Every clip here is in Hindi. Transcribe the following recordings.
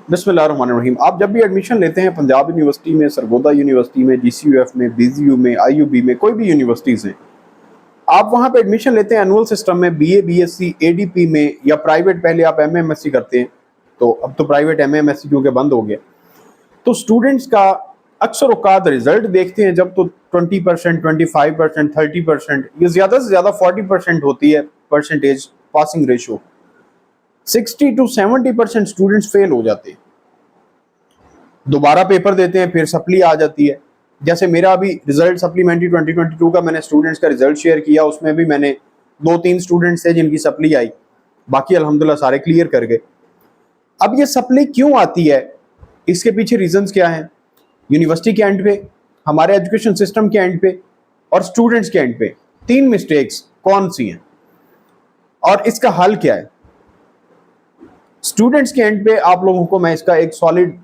बिस्मिल्लाहिर्रहमानिर्रहीम। आप जब भी एडमिशन लेते हैं पंजाब यूनिवर्सिटी में, सरगोदा यूनिवर्सिटी में, जीसीयूएफ में, बीजीयू में, आईयूबी में, कोई भी यूनिवर्सिटीज हैं, आप वहां पे एडमिशन लेते हैं एनुअल सिस्टम में, बीए, बीएससी, एडीपी में या प्राइवेट। पहले आप एमए एमएससी करते हैं, तो अब तो प्राइवेट एमए एमएससी क्योंकि बंद हो गया, तो स्टूडेंट्स का अक्सर औकात रिजल्ट देखते हैं जब, तो 20%, 25%, 30%, ये ज्यादा से ज्यादा 40% होती है percentage passing ratio. 60 to 70% students fail हो जाते हैं, दोबारा पेपर देते हैं, फिर सप्ली आ जाती है। जैसे मेरा अभी रिजल्ट सप्लीमेंट्री 2022 का मैंने स्टूडेंट्स का रिजल्ट शेयर किया, उसमें भी मैंने 2-3 स्टूडेंट्स थे जिनकी सप्ली आई, बाकी अल्हम्दुलिल्लाह सारे क्लियर कर गए। अब ये सप्ली क्यों आती है, इसके पीछे रीजंस क्या हैं? यूनिवर्सिटी के एंड पे, हमारे एजुकेशन सिस्टम के एंड पे और स्टूडेंट्स के एंड पे 3 मिस्टेक्स कौन सी हैं और इसका हल क्या है? स्टूडेंट्स के एंड पे आप लोगों को मैं इसका एक सॉलिड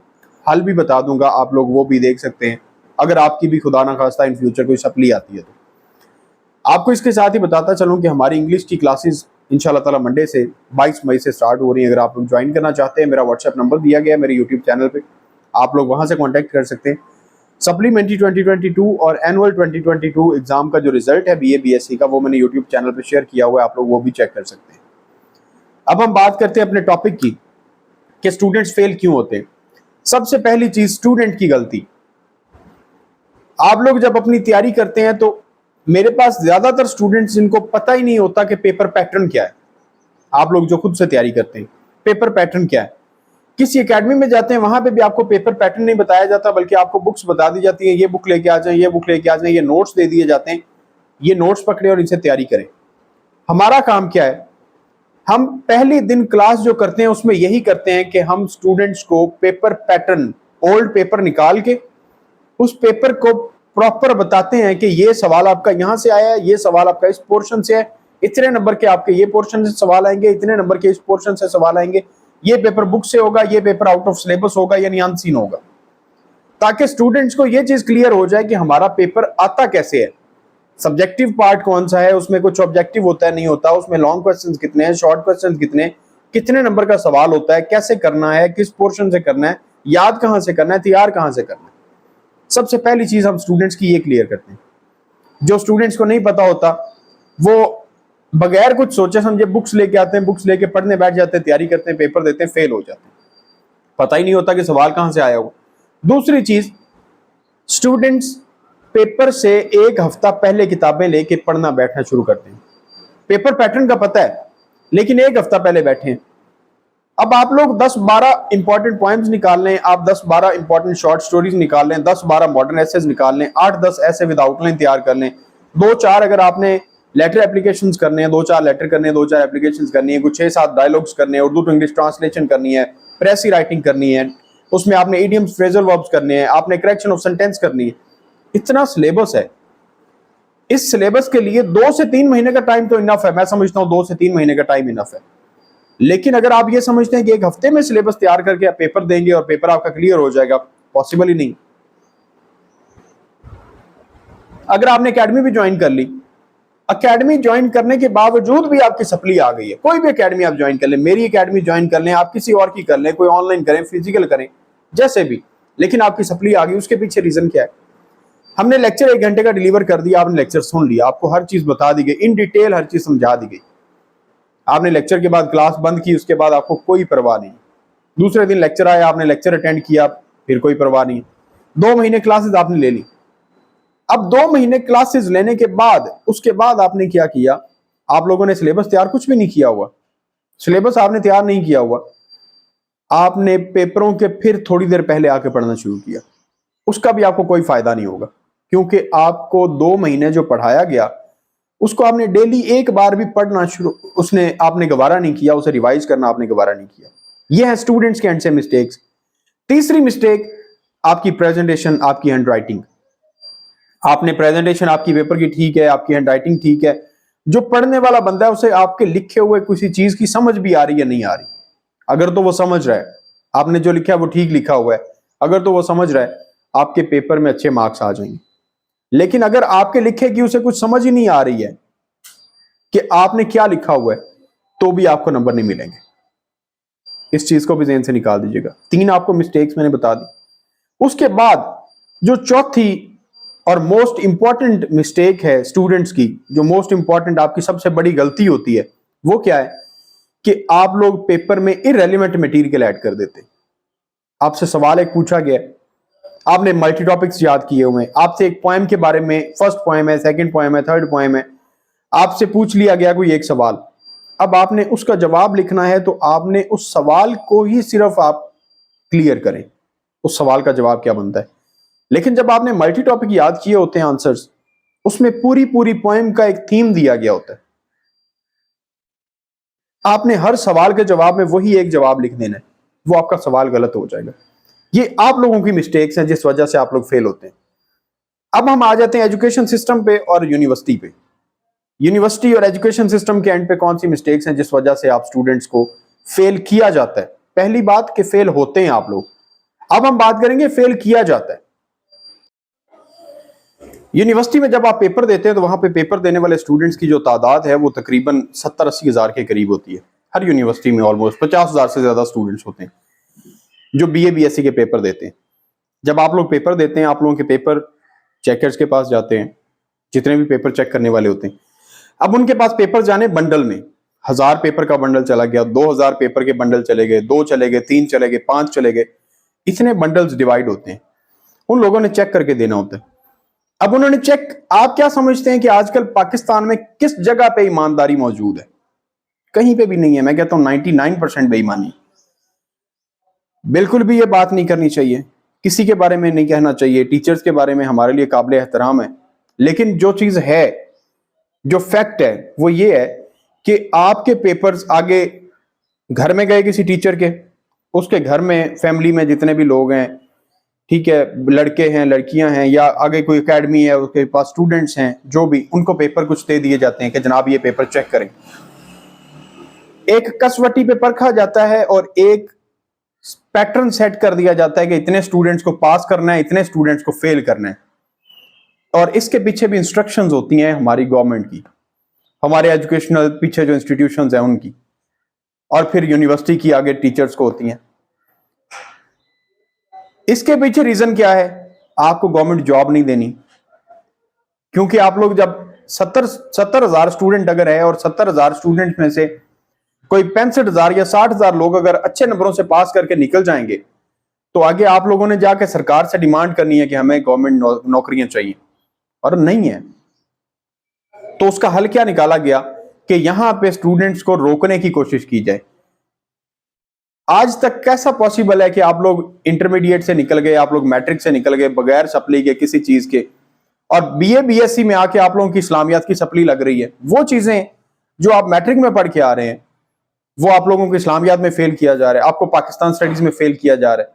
हल भी बता दूंगा, आप लोग वो भी देख सकते हैं अगर आपकी भी खुदा ना खास्ता इन फ्यूचर कोई सप्ली आती है तो। आपको इसके साथ ही बताता चलूं कि हमारी इंग्लिश की क्लासेस इंशाल्लाह ताला मंडे से 22 मई से स्टार्ट हो रही हैं। अगर आप लोग ज्वाइन करना चाहते हैं, मेरा व्हाट्सएप नंबर दिया गया है मेरे यूट्यूब चैनल पे, आप लोग वहां से कॉन्टैक्ट कर सकते हैं। सप्लीमेंट्री 2022 और एनुअल 2022 एग्जाम का जो रिजल्ट है बीए बीएससी का, वो मैंने यूट्यूब चैनल पर शेयर किया हुआ है, आप लोग वो भी चेक कर सकते हैं। अब हम बात करते हैं अपने टॉपिक की कि स्टूडेंट्स फेल क्यों होते हैं। सबसे पहली चीज, स्टूडेंट की गलती। आप लोग जब अपनी तैयारी करते हैं तो मेरे पास ज्यादातर स्टूडेंट्स जिनको पता ही नहीं होता कि पेपर पैटर्न क्या है। आप लोग जो खुद से तैयारी करते हैं, पेपर पैटर्न क्या है, किसी एकेडमी में जाते हैं वहां पे भी आपको पेपर पैटर्न नहीं बताया जाता, बल्कि आपको बुक्स बता दी जाती है, ये बुक लेके आ जाए, ये बुक लेके आ जाए, ये नोट्स दे दिए जाते हैं, ये नोट्स पकड़े और इनसे तैयारी करें। हमारा काम क्या है? हम पहले दिन क्लास जो करते हैं उसमें यही करते हैं कि हम स्टूडेंट्स को पेपर पैटर्न, ओल्ड पेपर निकाल के उस पेपर को प्रॉपर बताते हैं कि ये सवाल आपका यहां से आया है, ये सवाल आपका इस पोर्शन से है, इतने नंबर के आपके ये पोर्शन से सवाल आएंगे, इतने नंबर के इस पोर्शन से सवाल आएंगे, ये पेपर बुक से होगा, ये पेपर आउट ऑफ सिलेबस होगा यानी अनसीन होगा, ताकि स्टूडेंट्स को ये चीज क्लियर हो जाए कि हमारा पेपर आता कैसे है, सब्जेक्टिव पार्ट कौन सा है, उसमें कुछ ऑब्जेक्टिव होता है नहीं होता, उसमें लॉन्ग क्वेश्चंस कितने हैं, शॉर्ट क्वेश्चंस कितने नंबर का सवाल होता है, कैसे करना है, किस पोर्शन से करना है, याद कहां से करना है, तैयार कहां से करना है। सबसे पहली चीज हम स्टूडेंट्स की ये क्लियर करते हैं। जो स्टूडेंट्स को नहीं पता होता वो बगैर कुछ सोचे समझे बुक्स लेके आते हैं, बुक्स लेके पढ़ने बैठ जाते हैं, तैयारी करते हैं, पेपर देते हैं, फेल हो जाते हैं, पता ही नहीं होता कि सवाल कहां से आया होगा। दूसरी चीज, स्टूडेंट्स पेपर से एक हफ्ता पहले किताबें लेके पढ़ना बैठना शुरू करते हैं। पेपर पैटर्न का पता है लेकिन एक हफ्ता पहले बैठे हैं। अब आप लोग 10-12 इंपॉर्टेंट पॉइंट्स निकाल लें, आप 10-12 इंपॉर्टेंट शॉर्ट स्टोरीज निकाल लें, 10-12 मॉडर्न एसेज निकाल लें, 8-10 ऐसे विद आउटलाइन तैयार कर लें, 2-4 अगर आपने लेटर एप्लीकेशंस करने हैं, 2-4 लेटर करने हैं, 2-4 एप्लीकेशंस करनी है, कुछ 6-7 डायलॉग्स करने हैं, उर्दू टू इंग्लिश ट्रांसलेशन करनी है, प्रेसी राइटिंग करनी है, उसमें आपने इडियम्स फ्रेजल वर्ब्स करने हैं, आपने करेक्शन ऑफ सेंटेंस करनी है। इतना सिलेबस है। इस सिलेबस के लिए 2 से 3 महीने का टाइम तो इनफ है, मैं समझता हूं 2 से 3 महीने का टाइम इनफ है। लेकिन अगर आप ये समझते हैं कि एक हफ्ते में सिलेबस तैयार करके आप पेपर देंगे और पेपर आपका क्लियर हो जाएगा, पॉसिबल ही नहीं। अगर आपने एकेडमी भी ज्वाइन कर ली, एकेडमी ज्वाइन करने के बावजूद भी आपकी सप्ली आ गई है, कोई भी एकेडमी आप ज्वाइन कर लें, मेरी एकेडमी ज्वाइन कर लें, आप किसी और की कर लें, कोई ऑनलाइन करें, फिजिकल करें, जैसे भी, लेकिन आपकी सप्ली आ गई, उसके पीछे रीजन क्या है? हमने लेक्चर 1 घंटे का डिलीवर कर दिया, आपने लेक्चर सुन लिया, आपको हर चीज बता दी गई, इन डिटेल हर चीज समझा दी गई, आपने लेक्चर के बाद क्लास बंद की, उसके बाद आपको कोई परवाह नहीं। दूसरे दिन लेक्चर आया, आपने लेक्चर अटेंड किया, फिर कोई परवाह नहीं। 2 महीने क्लासेस आपने ले ली। अब 2 महीने क्लासेस लेने के बाद उसके बाद आपने क्या किया? आप लोगों ने सिलेबस तैयार कुछ भी नहीं किया हुआ, सिलेबस आपने तैयार नहीं किया हुआ, आपने पेपरों के फिर थोड़ी देर पहले आके पढ़ना शुरू किया। उसका भी आपको कोई फायदा नहीं होगा, क्योंकि आपको 2 महीने जो पढ़ाया गया उसको आपने डेली एक बार भी पढ़ना शुरू उसने आपने गवारा नहीं किया, उसे रिवाइज करना आपने गवारा नहीं किया। यह है स्टूडेंट्स के एंड से मिस्टेक्स। तीसरी मिस्टेक, आपकी प्रेजेंटेशन, आपकी हैंडराइटिंग। आपने प्रेजेंटेशन आपकी पेपर की ठीक है, आपकी हैंडराइटिंग ठीक है, जो पढ़ने वाला बंदा है उसे आपके लिखे हुए किसी चीज की समझ भी आ रही है नहीं आ रही, अगर तो वो समझ रहा है, आपने जो लिखा है वो ठीक लिखा हुआ है, अगर तो वो समझ रहा है, आपके पेपर में अच्छे मार्क्स आ जाएंगे। लेकिन अगर आपके लिखे की उसे कुछ समझ ही नहीं आ रही है कि आपने क्या लिखा हुआ है, तो भी आपको नंबर नहीं मिलेंगे। इस चीज को भी ज़हन से निकाल दीजिएगा। 3 आपको मिस्टेक्स मैंने बता दी। उसके बाद जो चौथी और मोस्ट इंपॉर्टेंट मिस्टेक है स्टूडेंट्स की, जो मोस्ट इंपॉर्टेंट आपकी सबसे बड़ी गलती होती है, वो क्या है कि आप लोग पेपर में इररेलेवेंट मटेरियल ऐड कर देते। आपसे सवाल एक पूछा गया, आपने मल्टी टॉपिक्स याद किए हुए, आपसे एक पोएम के बारे में, फर्स्ट पोएम है, सेकंड पोएम है, थर्ड पोएम है, आपसे पूछ लिया गया कोई एक सवाल, अब आपने उसका जवाब लिखना है, तो आपने उस सवाल को ही सिर्फ आप क्लियर करें, उस सवाल का जवाब क्या बनता है। लेकिन जब आपने मल्टी टॉपिक याद किए होते हैं आंसर्स, उसमें पूरी पूरी पोएम का एक थीम दिया गया होता है, आपने हर सवाल के जवाब में वही एक जवाब लिख देना है, वो आपका सवाल गलत हो जाएगा। ये आप लोगों की मिस्टेक्स हैं जिस वजह से आप लोग फेल होते हैं। अब हम आ जाते हैं एजुकेशन सिस्टम पे और यूनिवर्सिटी पे। यूनिवर्सिटी और एजुकेशन सिस्टम के एंड पे कौन सी मिस्टेक्स हैं जिस वजह से आप स्टूडेंट्स को फेल किया जाता है। पहली बात कि फेल होते हैं आप लोग। अब हम बात करेंगे फेल किया जाता है। यूनिवर्सिटी में जब आप पेपर देते हैं तो वहां पे पेपर देने वाले स्टूडेंट्स की जो तादाद है वो तकरीबन 70-80 हज़ार के करीब होती है। हर यूनिवर्सिटी में ऑलमोस्ट 50 हज़ार से ज्यादा स्टूडेंट्स होते हैं जो BA BSc के पेपर देते हैं। जब आप लोग पेपर देते हैं, आप लोगों के पेपर चेकर्स के पास जाते हैं, जितने भी पेपर चेक करने वाले होते हैं। अब उनके पास पेपर जाने बंडल में, 1000 पेपर का बंडल चला गया, 2000 पेपर के बंडल चले गए, 2 चले गए, 3 चले गए, 5 चले गए, इतने बंडल्स डिवाइड होते हैं, उन लोगों ने चेक करके देना होता है। अब उन्होंने चेक, आप क्या समझते हैं कि आजकल पाकिस्तान में किस जगह पे ईमानदारी मौजूद है? कहीं पे भी नहीं है। मैं कहता हूं 99% बेईमानी। बिल्कुल भी ये बात नहीं करनी चाहिए, किसी के बारे में नहीं कहना चाहिए। टीचर्स के बारे में हमारे लिए काबिल एहतराम है, लेकिन जो चीज है, जो फैक्ट है, वो ये है कि आपके पेपर्स आगे घर में गए किसी टीचर के, उसके घर में फैमिली में जितने भी लोग हैं, ठीक है, लड़के हैं, लड़कियां हैं, या आगे कोई एकेडमी है उसके पास स्टूडेंट्स हैं, जो भी, उनको पेपर कुछ दे दिए जाते हैं कि जनाब ये पेपर चेक करें। एक कसवटी पे परखा जाता है और एक पैटर्न सेट कर दिया जाता है कि इतने स्टूडेंट्स को पास करना है, इतने स्टूडेंट्स को फेल करना है। और इसके पीछे भी इंस्ट्रक्शंस होती हैं हमारी गवर्नमेंट की, हमारे एजुकेशनल पीछे जो इंस्टीट्यूशंस हैं उनकी, और फिर यूनिवर्सिटी की आगे टीचर्स को होती हैं। इसके पीछे रीजन क्या है? आपको गवर्नमेंट जॉब नहीं देनी, क्योंकि आप लोग जब 70 हज़ार स्टूडेंट अगर है और 70 हज़ार स्टूडेंट में से कोई 65 हज़ार या 60 हज़ार लोग अगर अच्छे नंबरों से पास करके निकल जाएंगे, तो आगे आप लोगों ने जाके सरकार से डिमांड करनी है कि हमें गवर्नमेंट नौकरियां चाहिए, और नहीं है। तो उसका हल क्या निकाला गया कि यहां पे स्टूडेंट्स को रोकने की कोशिश की जाए। आज तक कैसा पॉसिबल है कि आप लोग इंटरमीडिएट से निकल गए, आप लोग मैट्रिक से निकल गए बगैर सप्ली के किसी चीज के, और BA BSc में आके आप लोगों की इस्लामियात की सप्ली लग रही है। वो चीजें जो आप मैट्रिक में पढ़ के आ रहे हैं, वो आप लोगों को इस्लामियात में फेल किया जा रहा है, आपको पाकिस्तान स्टडीज में फेल किया जा रहा है।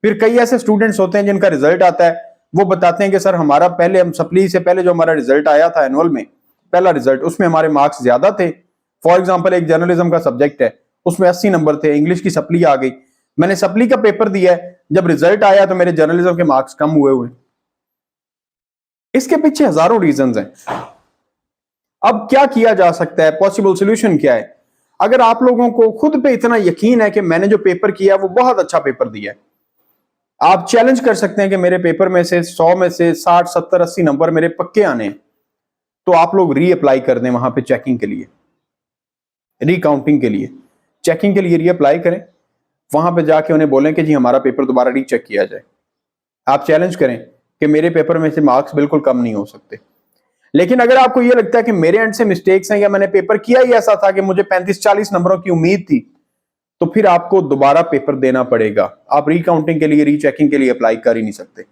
फिर कई ऐसे स्टूडेंट्स होते हैं जिनका रिजल्ट आता है, वो बताते हैं कि सर हमारा पहले, हम सप्ली से पहले जो हमारा रिजल्ट आया था एनुअल में, पहला रिजल्ट, उसमें हमारे मार्क्स ज्यादा थे। फॉर एग्जाम्पल एक जर्नलिज्म का सब्जेक्ट है, उसमें 80 नंबर थे, इंग्लिश की सप्ली आ गई, मैंने सप्ली का पेपर दिया है, जब रिजल्ट आया तो मेरे जर्नलिज्म के मार्क्स कम हुए। इसके पीछे हजारों रीजंस हैं। अब क्या किया जा सकता है? पॉसिबल सोल्यूशन क्या है? अगर आप लोगों को खुद पे इतना यकीन है कि मैंने जो पेपर किया वो बहुत अच्छा पेपर दिया है, आप चैलेंज कर सकते हैं कि मेरे पेपर में से 100 में से 60, 70, 80 नंबर मेरे पक्के आने हैं, तो आप लोग रीअप्लाई कर दें वहां पे चेकिंग के लिए, रिकाउंटिंग के लिए, चेकिंग के लिए रीअप्लाई करें। वहां पे जाके उन्हें बोलें कि जी हमारा पेपर दोबारा रीचेक किया जाए। आप चैलेंज करें कि मेरे पेपर में से मार्क्स बिल्कुल कम नहीं हो सकते। लेकिन अगर आपको यह लगता है कि मेरे एंड से मिस्टेक्स हैं, या मैंने पेपर किया ही ऐसा था कि मुझे 35-40 नंबरों की उम्मीद थी, तो फिर आपको दोबारा पेपर देना पड़ेगा। आप रिकाउंटिंग के लिए, रीचेकिंग के लिए अप्लाई कर ही नहीं सकते।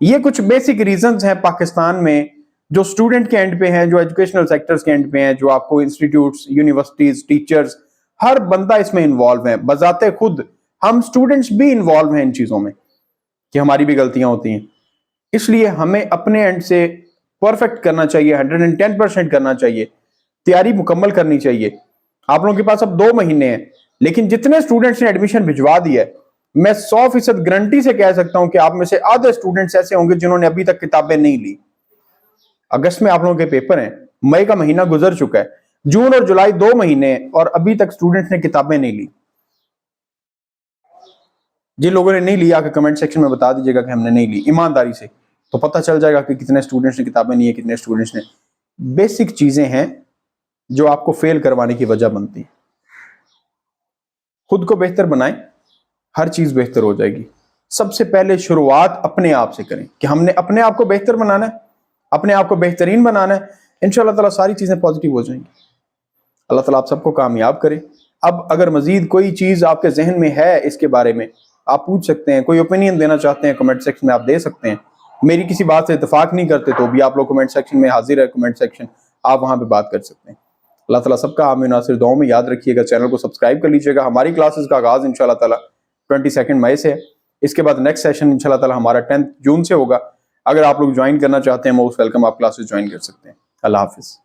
ये कुछ बेसिक रीजंस हैं पाकिस्तान में जो स्टूडेंट के एंड पे हैं, जो एजुकेशनल सेक्टर्स के एंड पे हैं, जो आपको इंस्टीट्यूट्स, यूनिवर्सिटीज, टीचर्स, हर बंदा इसमें इन्वॉल्व है। बजाते खुद हम स्टूडेंट्स भी इन्वॉल्व हैं इन चीजों में कि हमारी भी गलतियां होती हैं। इसलिए हमें अपने एंड से परफेक्ट करना चाहिए, 110% करना चाहिए, तैयारी मुकम्मल करनी चाहिए। आप लोगों के पास अब 2 महीने हैं, लेकिन जितने स्टूडेंट्स ने एडमिशन भिजवा दिया है, मैं 100% गारंटी से कह सकता हूं कि आप में से आधे स्टूडेंट्स ऐसे होंगे जिन्होंने अभी तक किताबें नहीं ली। अगस्त में आप लोगों के पेपर हैं, मई का महीना गुजर चुका है, जून और जुलाई 2 महीने और अभी तक स्टूडेंट्स ने किताबें नहीं ली। जिन लोगों ने नहीं लिया कि कमेंट सेक्शन में बता दीजिएगा कि हमने नहीं ली, ईमानदारी से, तो पता चल जाएगा कि कितने स्टूडेंट्स ने किताबें ली है, कितने स्टूडेंट्स ने। बेसिक चीजें हैं जो आपको फेल करवाने की वजह बनती है। खुद को बेहतर बनाएं, हर चीज बेहतर हो जाएगी। सबसे पहले शुरुआत अपने आप से करें कि हमने अपने आप को बेहतर बनाना है, अपने आप को बेहतरीन बनाना है। इंशाअल्लाह ताला सारी चीजें पॉजिटिव हो जाएंगी। अल्लाह ताला आप सबको कामयाब करे। अब अगर मजीद कोई चीज आपके जहन में है इसके बारे में, आप पूछ सकते हैं। कोई ओपिनियन देना चाहते हैं कमेंट सेक्शन में आप दे सकते हैं। मेरी किसी बात से इत्तेफाक नहीं करते तो भी आप लोग कमेंट सेक्शन में हाजिर है, कमेंट सेक्शन, आप वहां पे बात कर सकते हैं। अल्लाह ताला सबका आमीन नासिर। दुआओं में याद रखिएगा, चैनल को सब्सक्राइब कर लीजिएगा। हमारी क्लासेस का आगाज इंशाअल्लाह ताला 22 मई से है। इसके बाद नेक्स्ट सेशन इंशाअल्लाह ताला हमारा 10 जून से होगा। अगर आप लोग ज्वाइन करना चाहते हैं, मोस्ट वेलकम, आप क्लासेस ज्वाइन कर सकते हैं। अल्लाह हाफिज।